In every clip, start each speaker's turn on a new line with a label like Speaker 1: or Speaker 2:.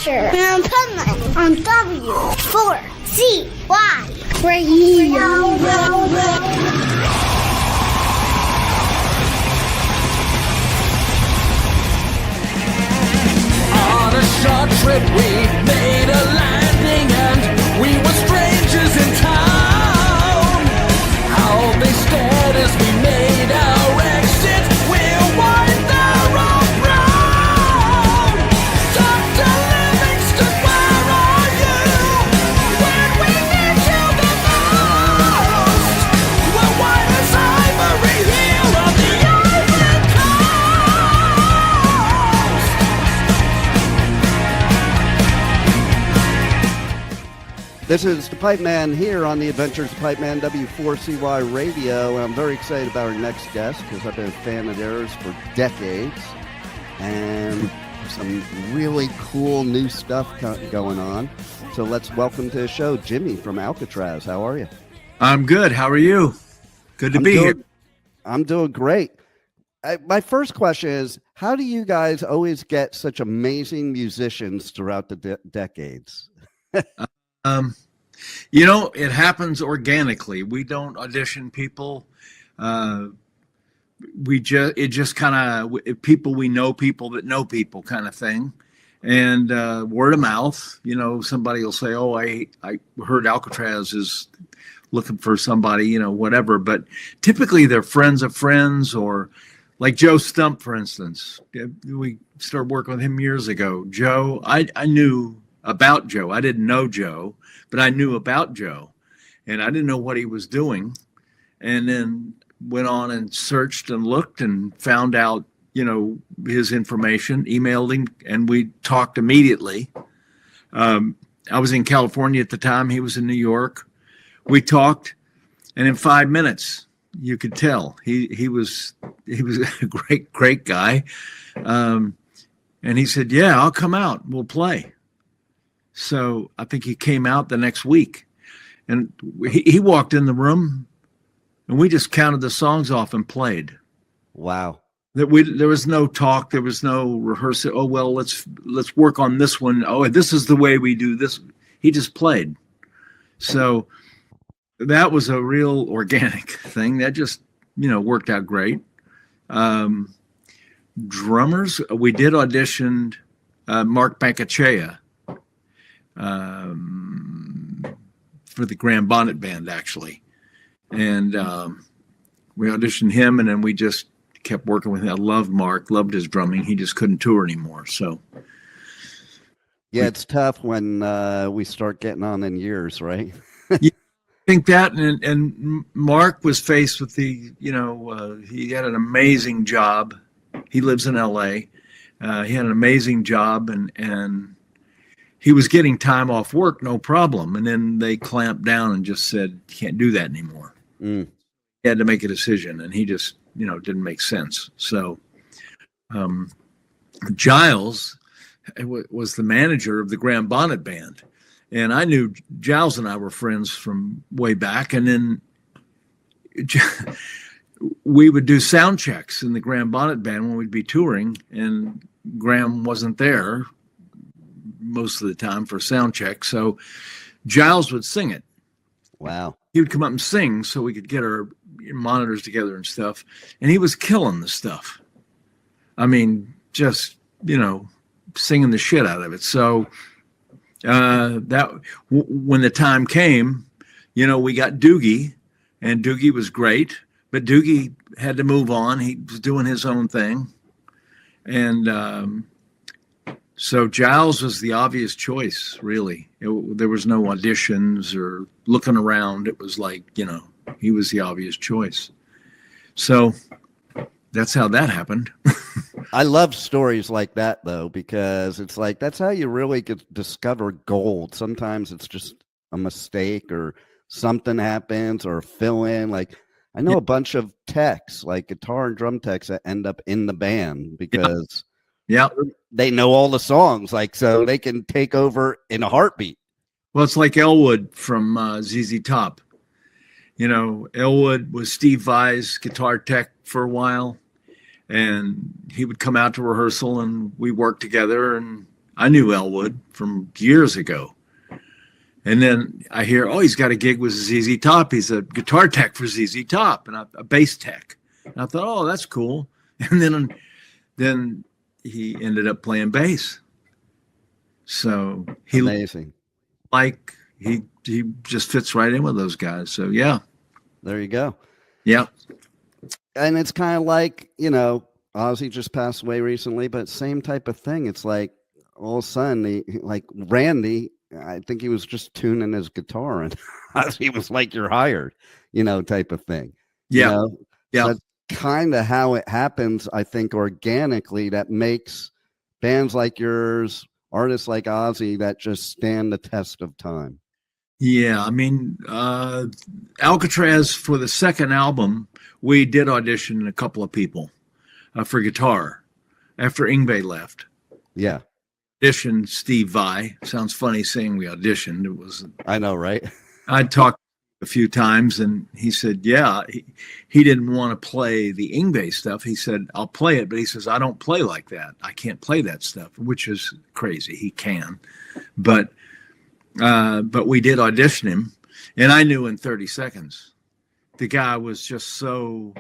Speaker 1: adventure in Puntland on W4CY Radio.
Speaker 2: On a short trip we made a landing and we were strangers in town. How they stared as we made our exit. We'll wind the road round. Dr. Livingston, where are you? When we need you the most. We're white as ivory here on the Ivory Coast.
Speaker 3: This is the Pipe Man here on the Adventures of Pipe Man W4CY Radio. And I'm very excited about our next guest because I've been a fan of theirs for decades. And some really cool new stuff going on. So let's welcome to the show Jimmy from Alcatrazz. How are you?
Speaker 4: I'm good. How are you? Good to be here.
Speaker 3: I'm doing great. My first question is, how do you guys always get such amazing musicians throughout the decades?
Speaker 4: It happens organically. We don't audition people. It just kind of people we know, people that know people kind of thing. And word of mouth, somebody will say, oh, I heard Alcatrazz is looking for somebody, whatever. But typically they're friends of friends, or like Joe Stump, for instance. We started working with him years ago. Joe, I knew about Joe. I didn't know Joe, but I knew about Joe, and I didn't know what he was doing. And then went on and searched and looked and found out, his information, emailed him, and we talked immediately. I was in California at the time. He was in New York. We talked, and in 5 minutes, you could tell he was a great guy. And he said, yeah, I'll come out. We'll play. So I think he came out the next week, and he walked in the room, and we just counted the songs off and played.
Speaker 3: Wow.
Speaker 4: There was no talk. There was no rehearsal. Oh, well, let's work on this one. Oh, this is the way we do this. He just played. So that was a real organic thing. That just, worked out great. Drummers, we did audition Mark Bankachea for the Grand Bonnet Band, actually. And we auditioned him, and then we just kept working with him. I loved Mark, loved his drumming. He just couldn't tour anymore. So,
Speaker 3: yeah, it's tough when we start getting on in years, right?
Speaker 4: Yeah, I think that, and Mark was faced with he had an amazing job. He lives in LA. He had an amazing job, and he was getting time off work, no problem. And then they clamped down and just said, you can't do that anymore. He had to make a decision, and he just, didn't make sense. So Giles was the manager of the Grand Bonnet Band. And I knew Giles and I were friends from way back. And then we would do sound checks in the Grand Bonnet Band when we'd be touring, and Graham wasn't there most of the time for sound check. So Giles would sing it.
Speaker 3: Wow.
Speaker 4: He would come up and sing so we could get our monitors together and stuff. And he was killing the stuff. I mean, just, singing the shit out of it. So when the time came, we got Doogie, and Doogie was great, but Doogie had to move on. He was doing his own thing. And so Giles was the obvious choice, really. There was no auditions or looking around. It was like, he was the obvious choice. So that's how that happened.
Speaker 3: I love stories like that, though, because it's like that's how you really get discover gold. Sometimes it's just a mistake or something happens or fill in. Like I know a bunch of techs, like guitar and drum techs, that end up in the band because they know all the songs, like so they can take over in a heartbeat.
Speaker 4: Well, it's like Elwood from ZZ Top. Elwood was Steve Vai's guitar tech for a while, and he would come out to rehearsal and we worked together, and I knew Elwood from years ago. And then I hear, oh, he's got a gig with ZZ Top. He's a guitar tech for ZZ Top and a bass tech. And I thought, oh, that's cool. And then he ended up playing bass. So
Speaker 3: amazing.
Speaker 4: He just fits right in with those guys. So yeah.
Speaker 3: There you go.
Speaker 4: Yeah.
Speaker 3: And it's kind of like, you know, Ozzy just passed away recently, but same type of thing. It's like all of a sudden, like Randy, I think he was just tuning his guitar and Ozzy was like, you're hired, you know, type of thing.
Speaker 4: Yeah.
Speaker 3: You know?
Speaker 4: Yeah.
Speaker 3: So that's kind of how it happens, I think, organically, that makes bands like yours, artists like Ozzy, that just stand the test of time.
Speaker 4: Yeah, I mean, Alcatrazz, for the second album, we did audition a couple of people for guitar after Yngwie left.
Speaker 3: Yeah.
Speaker 4: Auditioned Steve Vai. Sounds funny saying we auditioned. It was.
Speaker 3: I know, right?
Speaker 4: I talked a few times, and he said, yeah, he didn't want to play the Yngwie stuff. He said, I'll play it, but he says, I don't play like that. I can't play that stuff, which is crazy. He can, but we did audition him, and I knew in 30 seconds the guy was just so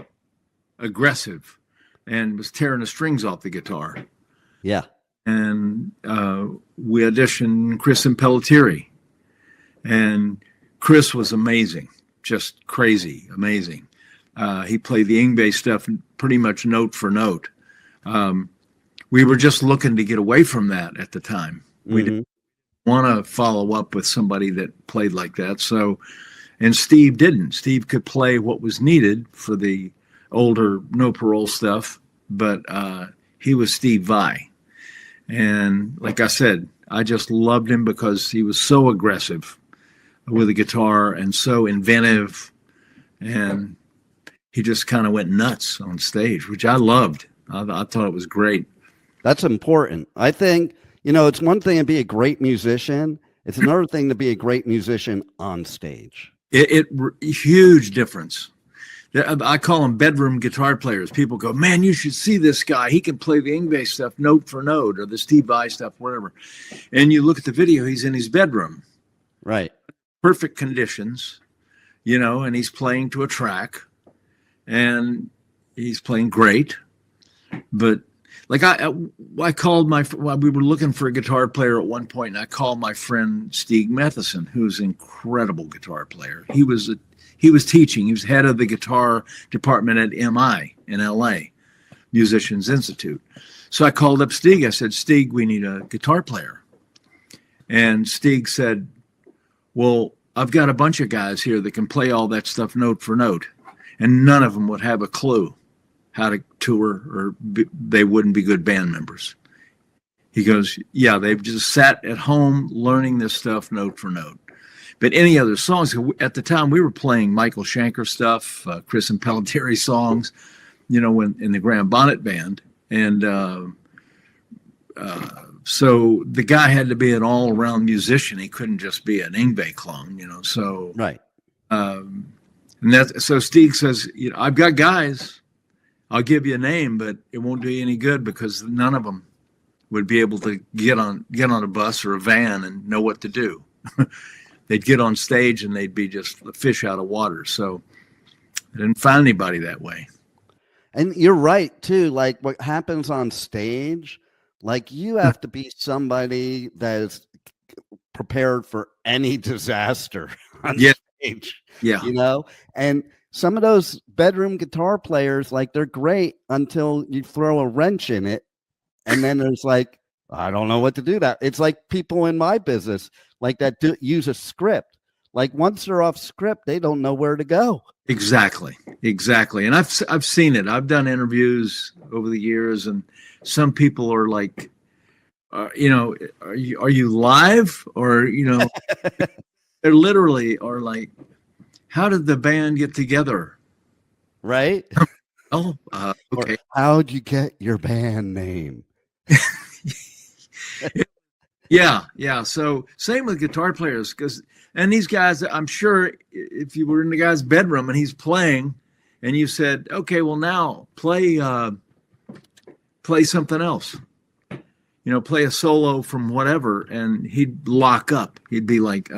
Speaker 4: aggressive and was tearing the strings off the guitar.
Speaker 3: Yeah.
Speaker 4: And we auditioned Chris and Pelletieri, and Chris was amazing, just crazy amazing. He played the Yngwie stuff pretty much note for note. We were just looking to get away from that at the time. We didn't want to follow up with somebody that played like that. So, and Steve didn't. Steve could play what was needed for the older No Parole stuff, but he was Steve Vai. And like I said, I just loved him because he was so aggressive with the guitar and so inventive, and he just kind of went nuts on stage, which I loved. I thought it was great. That's
Speaker 3: important. I think, you know, it's one thing to be a great musician. It's another thing to be a great musician on stage.
Speaker 4: Huge difference. I call them bedroom guitar players. People go, man, you should see this guy. He can play the Yngwie stuff note for note, or the Steve Vai stuff, whatever. And you look at the video, he's in his bedroom.
Speaker 3: Right.
Speaker 4: Perfect conditions, you know, and he's playing to a track, and he's playing great. But like I called we were looking for a guitar player at one point, and I called my friend Stig Matheson, who's an incredible guitar player. He was teaching. He was head of the guitar department at MI in LA, Musicians Institute. So I called up Stig. I said, Stig, we need a guitar player. And Stig said, well, I've got a bunch of guys here that can play all that stuff note for note, and none of them would have a clue how to tour, or they wouldn't be good band members. He goes, yeah, they've just sat at home learning this stuff note for note. But any other songs, at the time we were playing Michael Schenker stuff, Chris and Pelletieri songs, you know, in the Grand Bonnet Band. And so the guy had to be an all-around musician. He couldn't just be an Yngwie clone, you know. So
Speaker 3: right.
Speaker 4: So Steve says, you know, I've got guys. I'll give you a name, but it won't do you any good because none of them would be able to get on a bus or a van and know what to do. They'd get on stage and they'd be just a fish out of water. So I didn't find anybody that way.
Speaker 3: And you're right too. Like what happens on stage, like you have to be somebody that is prepared for any disaster on stage.
Speaker 4: Yeah.
Speaker 3: You know, and some of those bedroom guitar players, like they're great until you throw a wrench in it. And then there's like, I don't know what to do. That it's like people in my business like that use a script. Like once they're off script, they don't know where to go.
Speaker 4: Exactly. And I've seen it. I've done interviews over the years, and some people are like, you know, are you live? Or, you know, they're literally are like, how did the band get together?
Speaker 3: Right.
Speaker 4: Oh, okay.
Speaker 3: Or how'd you get your band name?
Speaker 4: Yeah. So same with guitar players, and these guys, I'm sure if you were in the guy's bedroom and he's playing and you said, okay, well now play something else. play a solo from whatever, and he'd lock up. He'd be like,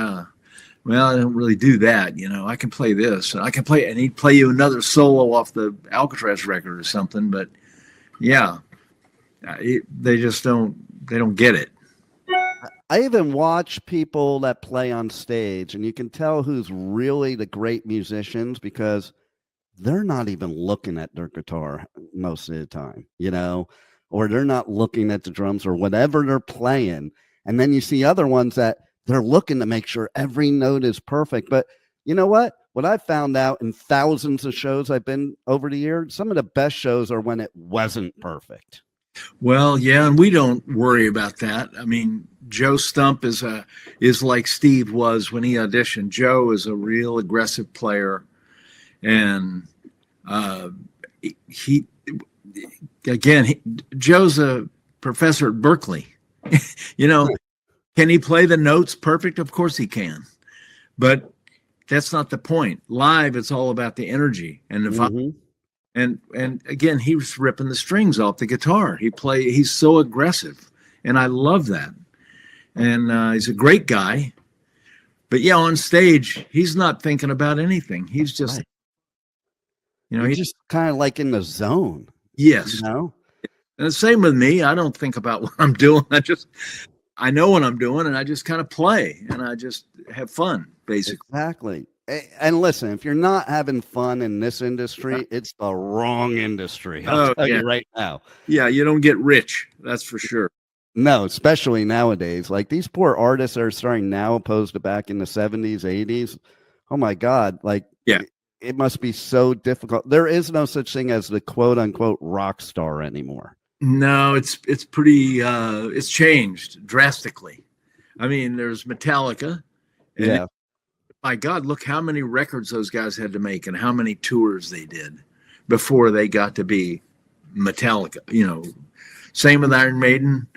Speaker 4: well, I don't really do that. I can play this, and and he'd play you another solo off the Alcatrazz record or something. But yeah, they just they don't get it.
Speaker 3: I even watch people that play on stage, and you can tell who's really the great musicians because they're not even looking at their guitar most of the time, or they're not looking at the drums or whatever they're playing. And then you see other ones that they're looking to make sure every note is perfect. But you know what? What I found out in thousands of shows I've been over the years, some of the best shows are when it wasn't perfect.
Speaker 4: Well, yeah, and we don't worry about that. I mean, Joe Stump is like Steve was when he auditioned. Joe is a real aggressive player, and Joe's a professor at Berkeley. Can he play the notes perfect? Of course he can, but that's not the point. Live, it's all about the energy and the vibe. And again, he was ripping the strings off the guitar. He's so aggressive, and I love that. And he's a great guy. But yeah, on stage, he's not thinking about anything. He's just,
Speaker 3: he's just kind of like in the zone.
Speaker 4: Yes. And the same with me. I don't think about what I'm doing. I know what I'm doing, and I just kind of play, and I just have fun, basically.
Speaker 3: Exactly. And listen, if you're not having fun in this industry, it's the wrong industry. I'll tell you right now.
Speaker 4: Yeah, you don't get rich. That's for sure.
Speaker 3: No, especially nowadays. Like these poor artists that are starting now opposed to back in the 70s, 80s. Oh my God. Like, it must be so difficult. There is no such thing as the quote unquote rock star anymore.
Speaker 4: No, it's pretty, it's changed drastically. I mean, there's Metallica. And my God, look how many records those guys had to make and how many tours they did before they got to be Metallica. Same with Iron Maiden.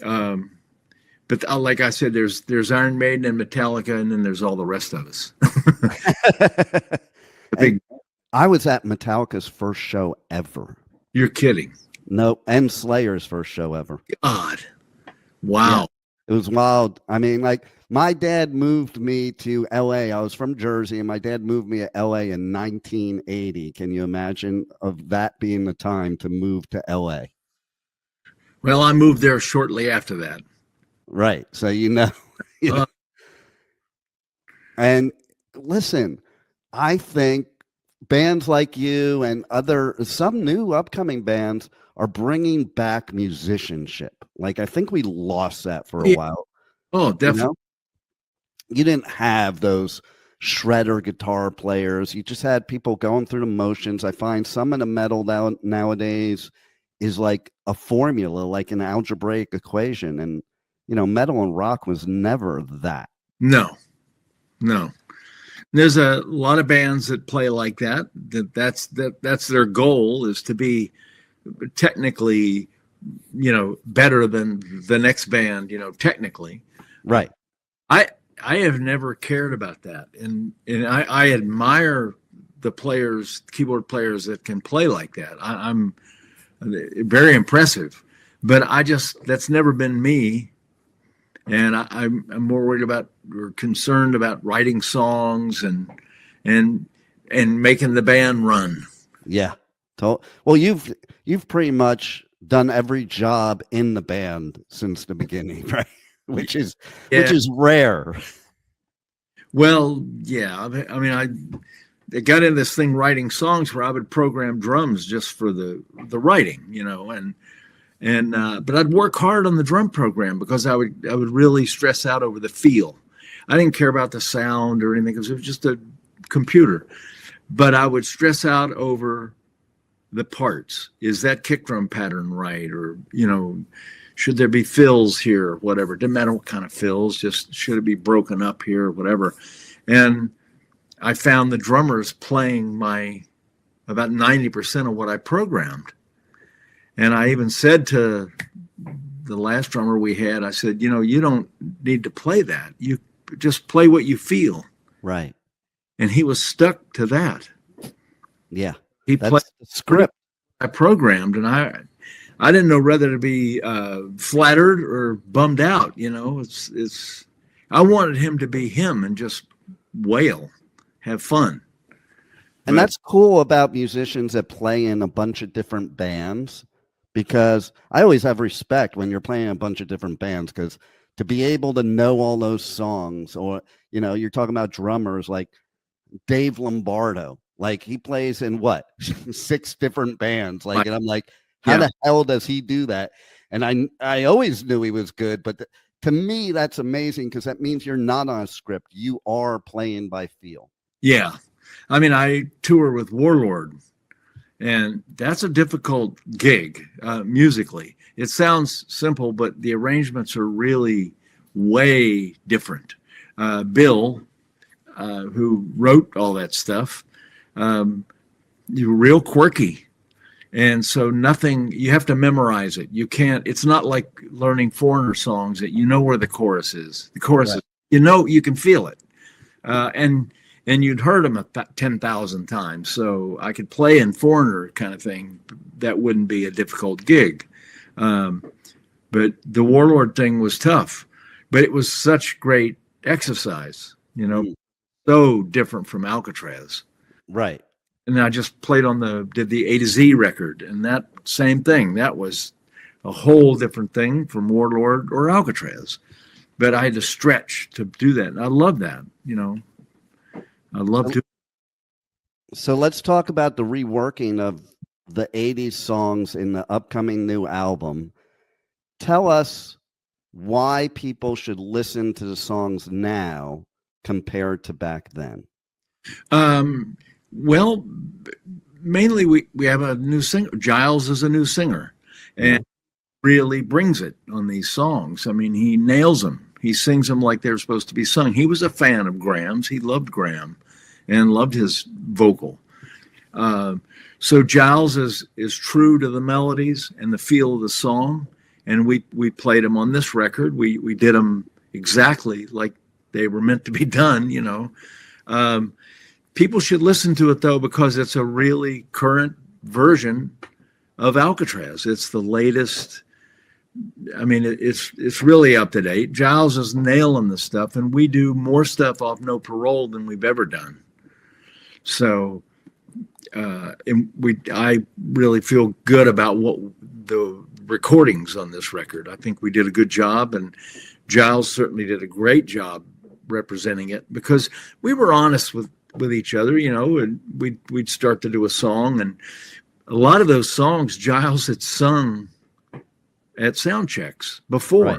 Speaker 4: But like I said, there's Iron Maiden and Metallica, and then there's all the rest of us.
Speaker 3: I was at Metallica's first show ever.
Speaker 4: You're kidding.
Speaker 3: Nope. And Slayer's first show ever.
Speaker 4: God. Wow.
Speaker 3: Yeah, it was wild. I mean, like, my dad moved me to LA. I was from Jersey, and my dad moved me to LA in 1980. Can you imagine of that being the time to move to LA?
Speaker 4: Well, I moved there shortly after that.
Speaker 3: Right. So, and listen, I think bands like you and some new upcoming bands are bringing back musicianship. Like, I think we lost that for a while.
Speaker 4: Oh, definitely.
Speaker 3: You didn't have those shredder guitar players. You just had people going through the motions. I find some of the metal nowadays is like a formula, like an algebraic equation. And, metal and rock was never that. No.
Speaker 4: There's a lot of bands that play like that. That's their goal, is to be technically, better than the next band, technically.
Speaker 3: Right.
Speaker 4: I have never cared about that. And I admire the keyboard players that can play like that. I'm very impressive, but that's never been me. And I'm more worried about or concerned about writing songs and making the band run.
Speaker 3: Yeah. Well, you've pretty much done every job in the band since the beginning, right? Which is rare.
Speaker 4: Well, yeah. I mean, I got in this thing writing songs where I would program drums just for the writing, but I'd work hard on the drum program because I would really stress out over the feel. I didn't care about the sound or anything because it was just a computer, but I would stress out over the parts. Is that kick drum pattern right? Or, should there be fills here? Whatever. Didn't matter what kind of fills, just should it be broken up here, whatever. And I found the drummers playing about 90% of what I programmed. And I even said to the last drummer we had, I said, you don't need to play that. You just play what you feel.
Speaker 3: Right.
Speaker 4: And he was stuck to that.
Speaker 3: Yeah.
Speaker 4: He played
Speaker 3: the script
Speaker 4: I programmed, and I I didn't know whether to be flattered or bummed out. It's. I wanted him to be him and just wail, have fun.
Speaker 3: And that's cool about musicians that play in a bunch of different bands, because I always have respect when you're playing a bunch of different bands, because to be able to know all those songs, or, you're talking about drummers like Dave Lombardo, like he plays in what, 6 different bands. Like, and I'm like, how the hell does he do that? And I always knew he was good, but to me, that's amazing, because that means you're not on a script. You are playing by feel.
Speaker 4: Yeah. I mean, I tour with Warlord, and that's a difficult gig musically. It sounds simple, but the arrangements are really way different. Bill, who wrote all that stuff, you're real quirky. And so you have to memorize it. You can't, it's not like learning Foreigner songs that you know where the chorus is. The chorus is, you can feel it. And you'd heard them 10,000 times. So I could play in Foreigner kind of thing. That wouldn't be a difficult gig. But the Warlord thing was tough, but it was such great exercise, so different from Alcatrazz.
Speaker 3: Right.
Speaker 4: And I just did the A to Z record, and that same thing. That was a whole different thing from Warlord or Alcatrazz. But I had to stretch to do that. And I love that, I love to.
Speaker 3: So let's talk about the reworking of the 80s songs in the upcoming new album. Tell us why people should listen to the songs now compared to back then.
Speaker 4: Well, mainly we have a new singer. Giles is a new singer, and really brings it on these songs. I mean, he nails them. He sings them like they're supposed to be sung. He was a fan of Graham's. He loved Graham and loved his vocal. So Giles is true to the melodies and the feel of the song. And we played them on this record. We did them exactly like they were meant to be done, People should listen to it, though, because it's a really current version of Alcatrazz. It's the latest. I mean, it's really up to date. Giles is nailing the stuff, and we do more stuff off No Parole than we've ever done. So I really feel good about what the recordings on this record. I think we did a good job, and Giles certainly did a great job representing it, because we were honest with each other, and we'd start to do a song, and a lot of those songs Giles had sung at sound checks before. Right.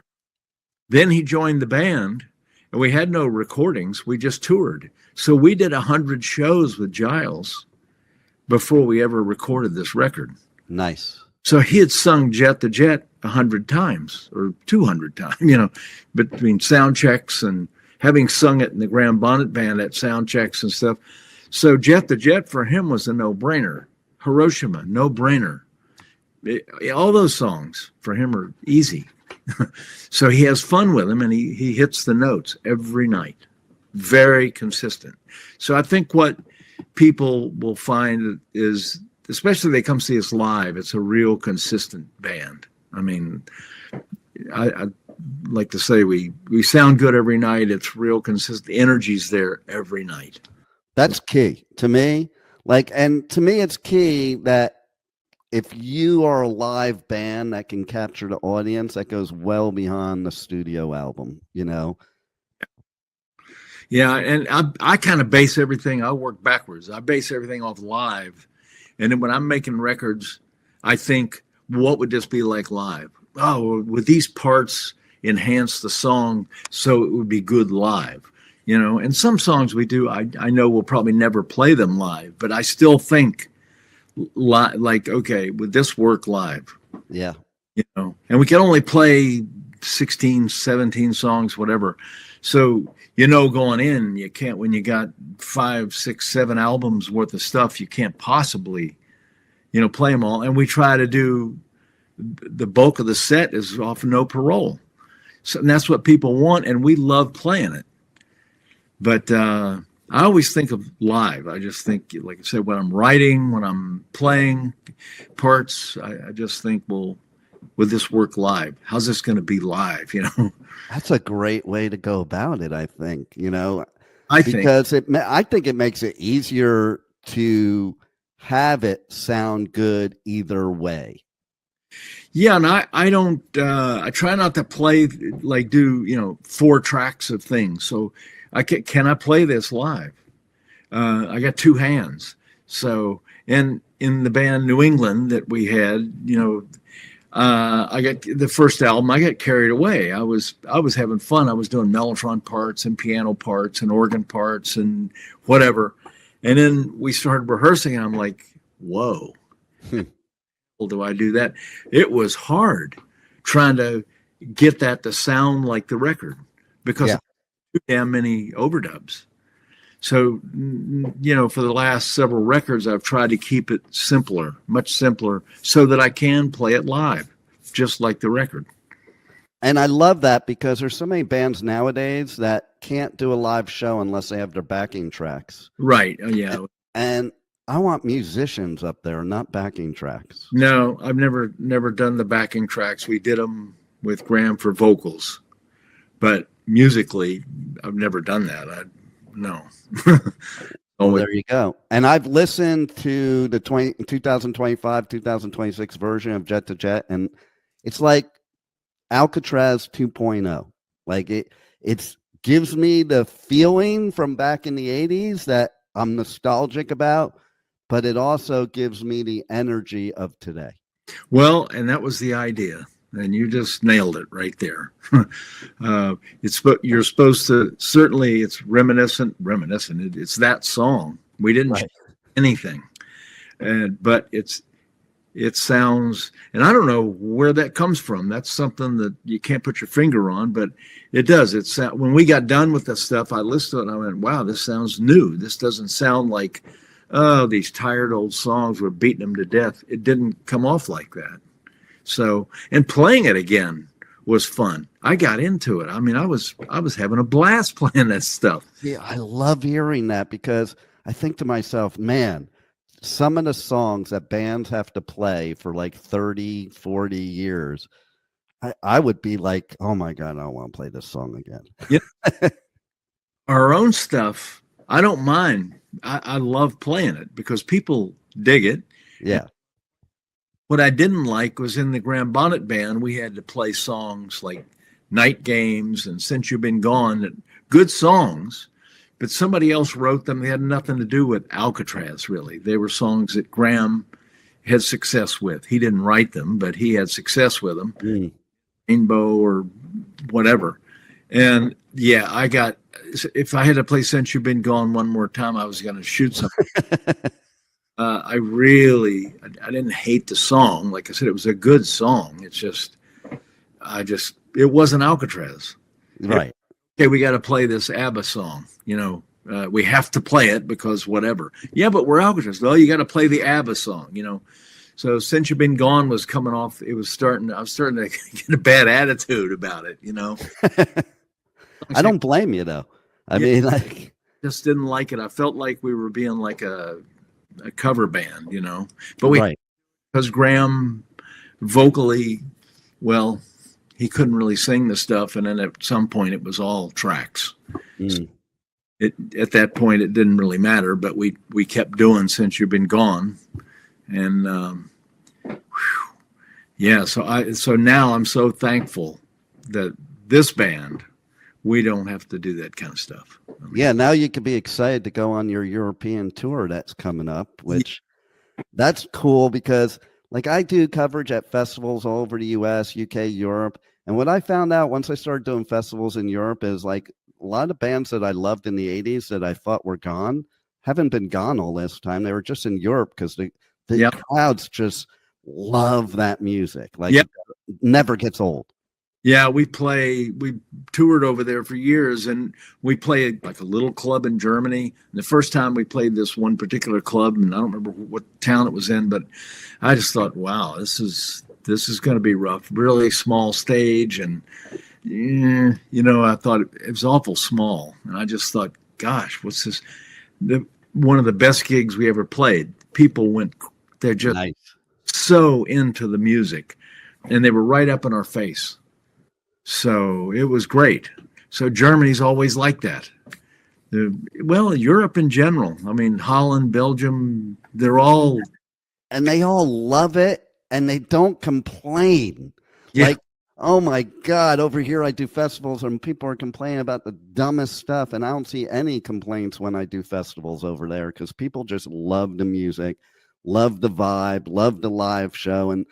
Speaker 4: Then he joined the band, and we had no recordings. We just toured. So we did 100 shows with Giles before we ever recorded this record.
Speaker 3: Nice.
Speaker 4: So he had sung Jet the Jet 100 times or 200 times, between sound checks and having sung it in the Graham Bonnet Band at sound checks and stuff. So Jet the Jet for him was a no-brainer. Hiroshima, no-brainer. All those songs for him are easy. So he has fun with them, and he hits the notes every night. Very consistent. So I think what people will find is, especially if they come see us live, it's a real consistent band. I mean, I like to say we sound good every night. It's real consistent. The energy's there every night.
Speaker 3: That's key to me. And to me, it's key that if you are a live band that can capture the audience, that goes well beyond the studio album,
Speaker 4: Yeah, and I kind of base everything. I work backwards. I base everything off live. And then when I'm making records, I think, what would this be like live? Oh, would these parts enhance the song so it would be good live? And some songs we do, I know we'll probably never play them live, but I still think like, okay, would this work live?
Speaker 3: Yeah.
Speaker 4: And we can only play 16, 17 songs, whatever. So, going in, you can't, when you got 5, 6, 7 albums worth of stuff, you can't possibly, play them all. And we try to do the bulk of the set is off No Parole. So, and that's what people want. And we love playing it. But I always think of live. I just think, like I said, when I'm writing, when I'm playing parts, I just think, well, would this work live? How's this going to be live? You know,
Speaker 3: That's a great way to go about it, I think,
Speaker 4: because
Speaker 3: I think it makes it easier to have it sound good either way.
Speaker 4: Yeah, and I don't I try not to play like do 4 tracks of things. So can I play this live? I got 2 hands. So and in the band New England that we had, I got the first album. I got carried away. I was having fun. I was doing mellotron parts and piano parts and organ parts and whatever. And then we started rehearsing, and I'm like, whoa. Do I do that? It was hard trying to get that to sound like the record because too damn many overdubs. So, for the last several records, I've tried to keep it simpler, much simpler, so that I can play it live, just like the record.
Speaker 3: And I love that because there's so many bands nowadays that can't do a live show unless they have their backing tracks.
Speaker 4: Right. Yeah.
Speaker 3: And I want musicians up there, not backing tracks.
Speaker 4: No, I've never done the backing tracks. We did them with Graham for vocals, but musically, I've never done that. No.
Speaker 3: Well, there you go. And I've listened to the 2025, 2026 version of Jet to Jet, and it's like Alcatrazz 2.0. Like it gives me the feeling from back in the 80s that I'm nostalgic about, but it also gives me the energy of today.
Speaker 4: Well, and that was the idea. And you just nailed it right there. You're supposed to, certainly it's reminiscent. It's that song. We didn't change anything. But it sounds, and I don't know where that comes from. That's something that you can't put your finger on, but it does. When we got done with the stuff, I listened to it and I went, wow, this sounds new. This doesn't sound like, oh, these tired old songs, we're beating them to death. It didn't come off like that. So, and playing it again was fun. I got into it. I mean, I was having a blast playing that stuff.
Speaker 3: Yeah, I love hearing that because I think to myself, man, some of the songs that bands have to play for like 30, 40 years, I would be like, oh my God, I don't want to play this song again.
Speaker 4: Yeah. Our own stuff, I don't mind. I love playing it because people dig it.
Speaker 3: Yeah.
Speaker 4: What I didn't like was in the Graham Bonnet Band, we had to play songs like Night Games and Since You've Been Gone, good songs, but somebody else wrote them. They had nothing to do with Alcatrazz, really. They were songs that Graham had success with. He didn't write them, but he had success with them. Rainbow or whatever. And yeah, if I had to play Since You've Been Gone one more time, I was going to shoot something. I didn't hate the song. Like I said, it was a good song. It's just, it wasn't Alcatrazz.
Speaker 3: Right.
Speaker 4: Okay, we got to play this ABBA song. We have to play it because whatever. Yeah, but we're Alcatrazz. Well, you got to play the ABBA song, So Since You've Been Gone was coming off. I was starting to get a bad attitude about it,
Speaker 3: I don't blame you though. I mean,
Speaker 4: just didn't like it. I felt like we were being like a cover band, but because Graham vocally, well, he couldn't really sing the stuff. And then at some point it was all tracks. At that point, it didn't really matter, but we kept doing Since You've Been Gone. And, so now I'm so thankful that this band, we don't have to do that kind of stuff.
Speaker 3: Yeah, now you can be excited to go on your European tour that's coming up, which that's cool because like I do coverage at festivals all over the US, UK, Europe. And what I found out once I started doing festivals in Europe is like a lot of bands that I loved in the 80s that I thought were gone haven't been gone all this time. They were just in Europe because the crowds just love that music. Like it never gets old.
Speaker 4: Yeah, we toured over there for years, and we played like a little club in Germany. And the first time we played this one particular club, and I don't remember what town it was in, but I just thought, wow, this is going to be rough. Really small stage, and I thought it was awful small, and I just thought, gosh, what's this? One of the best gigs we ever played. People they're just so into the music. and they were right up in our face. So it was great. So Germany's always like that. Well, Europe in general. I mean, Holland, Belgium, they're all.
Speaker 3: And they all love it, and they don't complain.
Speaker 4: Yeah.
Speaker 3: Like, oh my God, over here I do festivals and people are complaining about the dumbest stuff, and I don't see any complaints when I do festivals over there because people just love the music, love the vibe, love the live show, and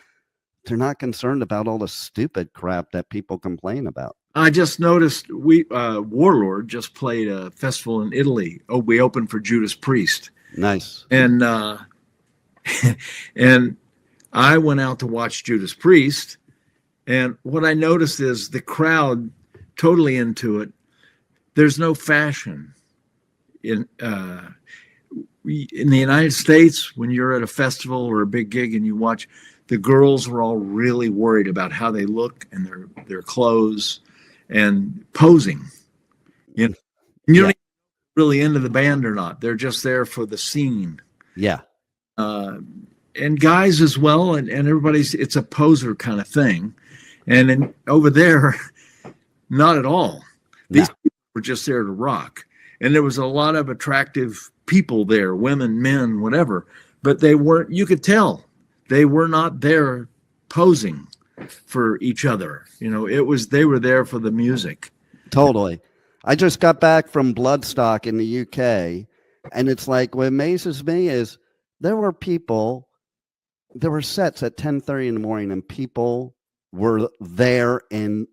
Speaker 3: they're not concerned about all the stupid crap that people complain about.
Speaker 4: I just noticed Warlord just played a festival in Italy. Oh, we opened for Judas Priest.
Speaker 3: Nice.
Speaker 4: And and I went out to watch Judas Priest, and what I noticed is the crowd totally into it. There's no fashion in the United States. When you're at a festival or a big gig and you watch, the girls are all really worried about how they look and their clothes and posing. You know, you're not really into the band or not. They're just there for the scene.
Speaker 3: Yeah.
Speaker 4: And guys as well, and everybody's, it's a poser kind of thing. And over there, not at all. These people were just there to rock. And there was a lot of attractive people there, women, men, whatever. But they weren't, you could tell, they were not there posing for each other. You know, they were there for the music.
Speaker 3: Totally. I just got back from Bloodstock in the UK, and it's like, what amazes me is there were sets at 10:30 in the morning, and people were there in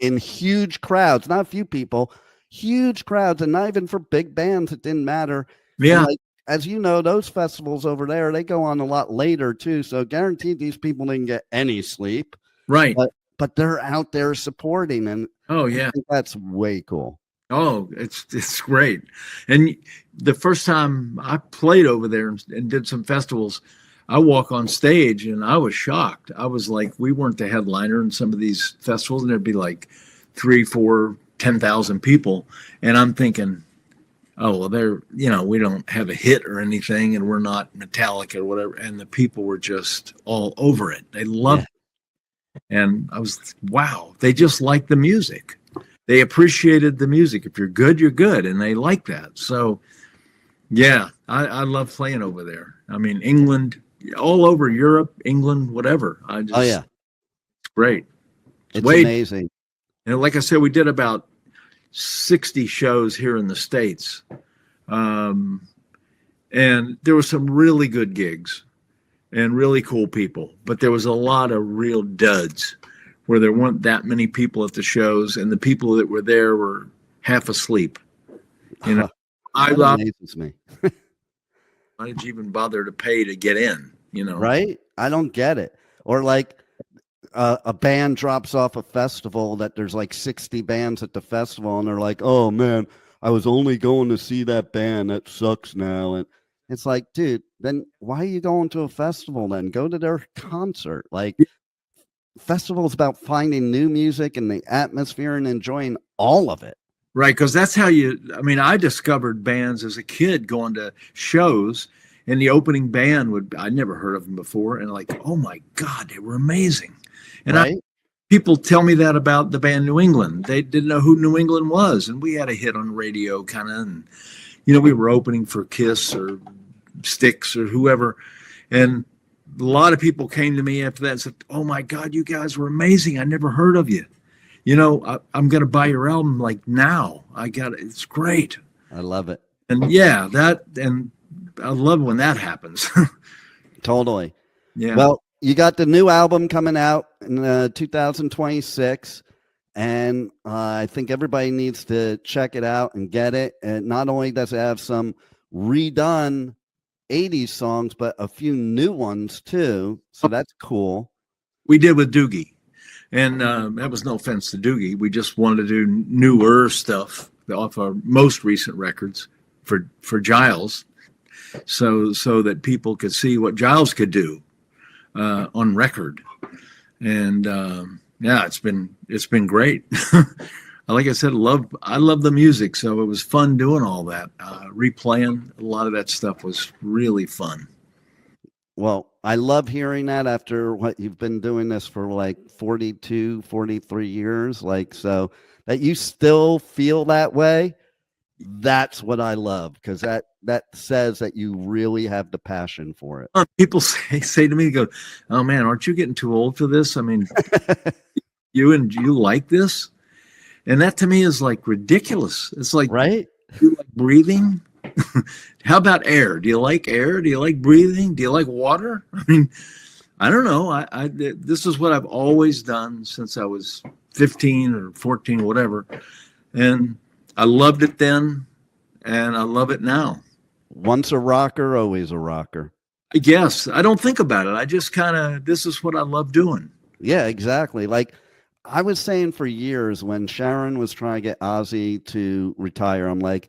Speaker 3: huge crowds, not a few people, huge crowds, and not even for big bands. It didn't matter.
Speaker 4: Yeah.
Speaker 3: And like, as you know, those festivals over there, they go on a lot later too. So guaranteed these people didn't get any sleep.
Speaker 4: Right.
Speaker 3: But they're out there supporting, and
Speaker 4: oh
Speaker 3: I
Speaker 4: yeah,
Speaker 3: think that's way cool.
Speaker 4: Oh, it's great. And the first time I played over there and did some festivals, I walk on stage and I was shocked. I was like, we weren't the headliner in some of these festivals, and there'd be like 3, 4, 10,000 people. And I'm thinking, oh, well, they're, you know, we don't have a hit or anything, and we're not Metallica or whatever. And the people were just all over it. They loved it. And I was, wow, they just like the music. They appreciated the music. If you're good, you're good. And they like that. So, yeah, I love playing over there. I mean, England, all over Europe, England, whatever. It's great.
Speaker 3: It's amazing.
Speaker 4: And like I said, we did about 60 shows here in the States. And there were some really good gigs and really cool people. But there was a lot of real duds where there weren't that many people at the shows, and the people that were there were half asleep. You know,
Speaker 3: that amazes me.
Speaker 4: Why did you even bother to pay to get in? You know,
Speaker 3: right? I don't get it. Or like a band drops off a festival that there's like 60 bands at the festival, and they're like, "Oh man, I was only going to see that band. That sucks now." And it's like, dude, then why are you going to a festival then? Go to their concert. Like, festival is about finding new music and the atmosphere and enjoying all of it.
Speaker 2: Right, because that's how I discovered bands as a kid going to shows, and the opening band I'd never heard of them before, and like, oh my God, they were amazing. And
Speaker 3: right?
Speaker 2: People tell me that about the band New England. They didn't know who New England was, and we had a hit on radio kind of, and we were opening for Kiss or Styx or whoever, and a lot of people came to me after that and said, oh my God, you guys were amazing. I never heard of you. I'm going to buy your album like now. I got it. It's great.
Speaker 3: I love it.
Speaker 2: And and I love when that happens.
Speaker 3: Totally.
Speaker 2: Yeah.
Speaker 3: Well, you got the new album coming out in 2026, and I think everybody needs to check it out and get it. And not only does it have some redone 80s songs, but a few new ones too. So that's cool.
Speaker 2: We did with Doogie. And that was no offense to Doogie. We just wanted to do newer stuff off our most recent records for Giles, so that people could see what Giles could do on record. And it's been great. Like I said, I love the music, so it was fun doing all that. Replaying a lot of that stuff was really fun.
Speaker 3: Well, I love hearing that after what you've been doing this for like 42, 43 years. Like, so that you still feel that way. That's what I love, because that says that you really have the passion for it.
Speaker 4: People say to me, go, "Oh man, aren't you getting too old for this? I mean, you like this?" And that to me is like ridiculous. It's like,
Speaker 3: right?
Speaker 4: You like breathing? How about air? Do you like air? Do you like breathing? Do you like water? I mean, I don't know. This is what I've always done since I was 15 or 14, whatever. And I loved it then, and I love it now.
Speaker 3: Once a rocker, always a rocker.
Speaker 4: I guess. I don't think about it. I just kind of, this is what I love doing.
Speaker 3: Yeah, exactly. Like I was saying for years when Sharon was trying to get Ozzy to retire, I'm like,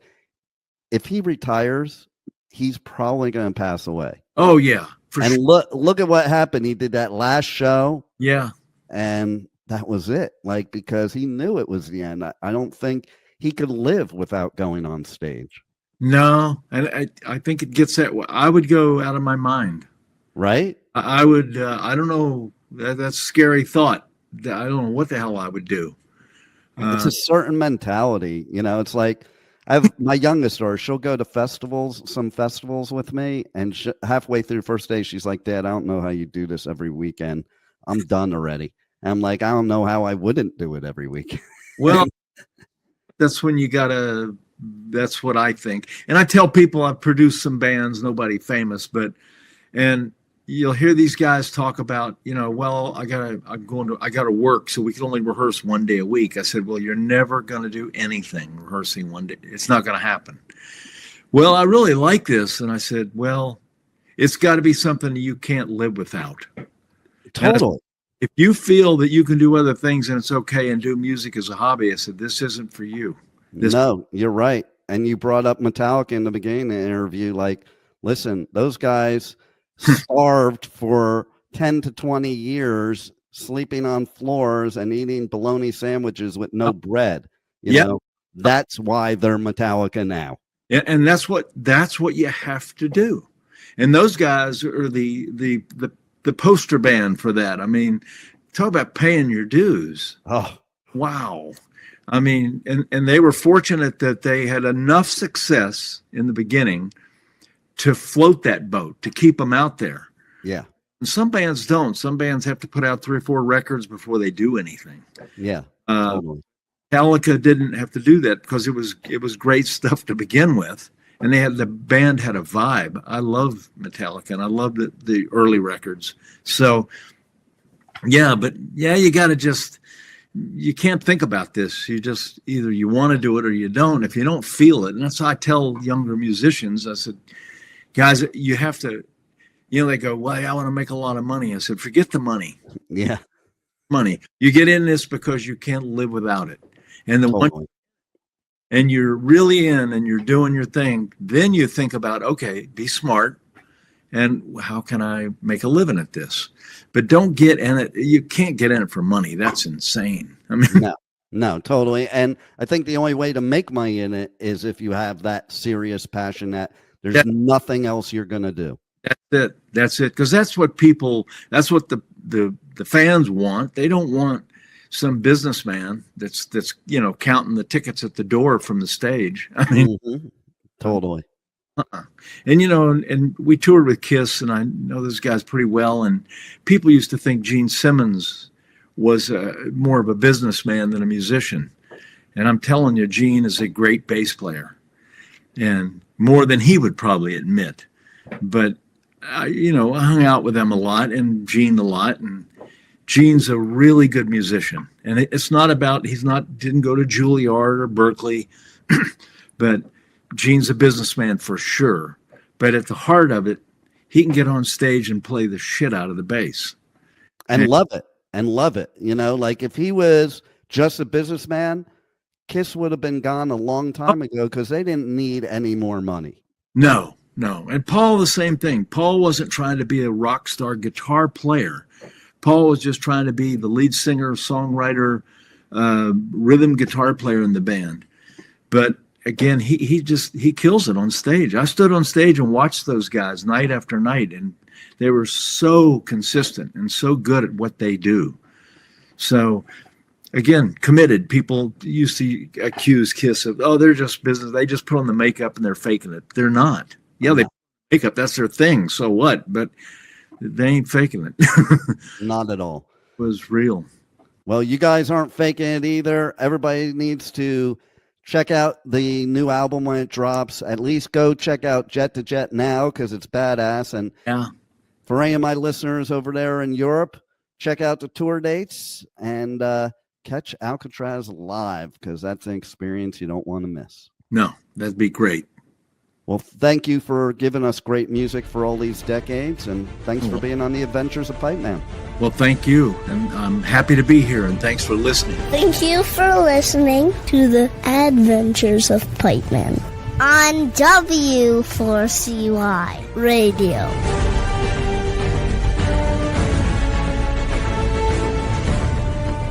Speaker 3: if he retires, he's probably going to pass away.
Speaker 4: Oh, yeah.
Speaker 3: And sure. Look at what happened. He did that last show.
Speaker 4: Yeah.
Speaker 3: And that was it. Like, because he knew it was the end. I don't think he could live without going on stage. No.
Speaker 4: And I think it gets that way. I would go out of my mind.
Speaker 3: Right?
Speaker 4: I would, I don't know. That's a scary thought. I don't know what the hell I would do.
Speaker 3: It's a certain mentality. You know, it's like, I have my youngest daughter. She'll go to some festivals with me, and halfway through first day, she's like, "Dad, I don't know how you do this every weekend. I'm done already." And I'm like, "I don't know how I wouldn't do it every week."
Speaker 4: Well, that's when you gotta. That's what I think, and I tell people I've produced some bands, nobody famous, and you'll hear these guys talk about, well, I gotta work, so we can only rehearse one day a week. I said, well, you're never gonna do anything rehearsing one day. It's not gonna happen. Well, I really like this. And I said, well, it's got to be something you can't live without.
Speaker 3: Totally.
Speaker 4: If you feel that you can do other things and it's okay and do music as a hobby, I said, this isn't for you.
Speaker 3: No, you're right. And you brought up Metallica in the beginning of the interview. Like, listen, those guys starved for 10 to 20 years, sleeping on floors and eating bologna sandwiches with no bread. You know, that's why they're Metallica now.
Speaker 4: Yeah, and that's what you have to do. And those guys are the poster band for that. I mean, talk about paying your dues.
Speaker 3: Oh,
Speaker 4: wow. I mean, and they were fortunate that they had enough success in the beginning to float that boat, to keep them out there.
Speaker 3: Yeah.
Speaker 4: And some bands don't. Some bands have to put out 3 or 4 records before they do anything.
Speaker 3: Yeah.
Speaker 4: Totally. Metallica didn't have to do that because it was great stuff to begin with. And the band had a vibe. I love Metallica and I love the early records. So you got to you can't think about this. You just either you want to do it or you don't. If you don't feel it, and that's how I tell younger musicians, I said, guys, you have to, they go, well, I want to make a lot of money. I said, forget the money.
Speaker 3: Yeah.
Speaker 4: Money. You get in this because you can't live without it. And and you're really in and you're doing your thing. Then you think about, okay, be smart. And how can I make a living at this? But don't get in it. You can't get in it for money. That's insane. I mean,
Speaker 3: no, totally. And I think the only way to make money in it is if you have that serious passion that there's nothing else you're going to do.
Speaker 4: That's it. Because that's what the fans want. They don't want some businessman that's counting the tickets at the door from the stage. I mean,
Speaker 3: totally.
Speaker 4: And and we toured with Kiss, and I know those guys pretty well. And people used to think Gene Simmons was more of a businessman than a musician. And I'm telling you, Gene is a great bass player, and more than he would probably admit. But I hung out with them a lot, and Gene a lot, and Gene's a really good musician. And it's not about didn't go to Juilliard or Berkeley, but Gene's a businessman for sure, but at the heart of it, he can get on stage and play the shit out of the bass.
Speaker 3: And love it. Like if he was just a businessman, Kiss would have been gone a long time ago because they didn't need any more money.
Speaker 4: No. And Paul, the same thing. Paul wasn't trying to be a rock star guitar player. Paul was just trying to be the lead singer, songwriter, rhythm guitar player in the band. But again, he kills it on stage. I stood on stage and watched those guys night after night, and They were so consistent and so good at what they do. So, again, committed. People used to accuse Kiss of, oh, they're just business. They just put on the makeup and they're faking it. They're not. Yeah, they put on makeup. That's their thing. So what? But they ain't faking it.
Speaker 3: Not at all.
Speaker 4: It was real.
Speaker 3: Well, you guys aren't faking it either. Everybody needs to check out the new album when it drops. At least go check out Jet to Jet now because it's badass. And
Speaker 4: yeah,
Speaker 3: for any of my listeners over there in Europe, check out the tour dates and catch Alcatrazz live because that's an experience you don't want to miss.
Speaker 4: No, that'd be great.
Speaker 3: Well, thank you for giving us great music for all these decades, and thanks for being on the Adventures of Pipe Man.
Speaker 4: Well, thank you, and I'm happy to be here, and thanks for listening.
Speaker 1: Thank you for listening to the Adventures of Pipe Man on W4CY Radio.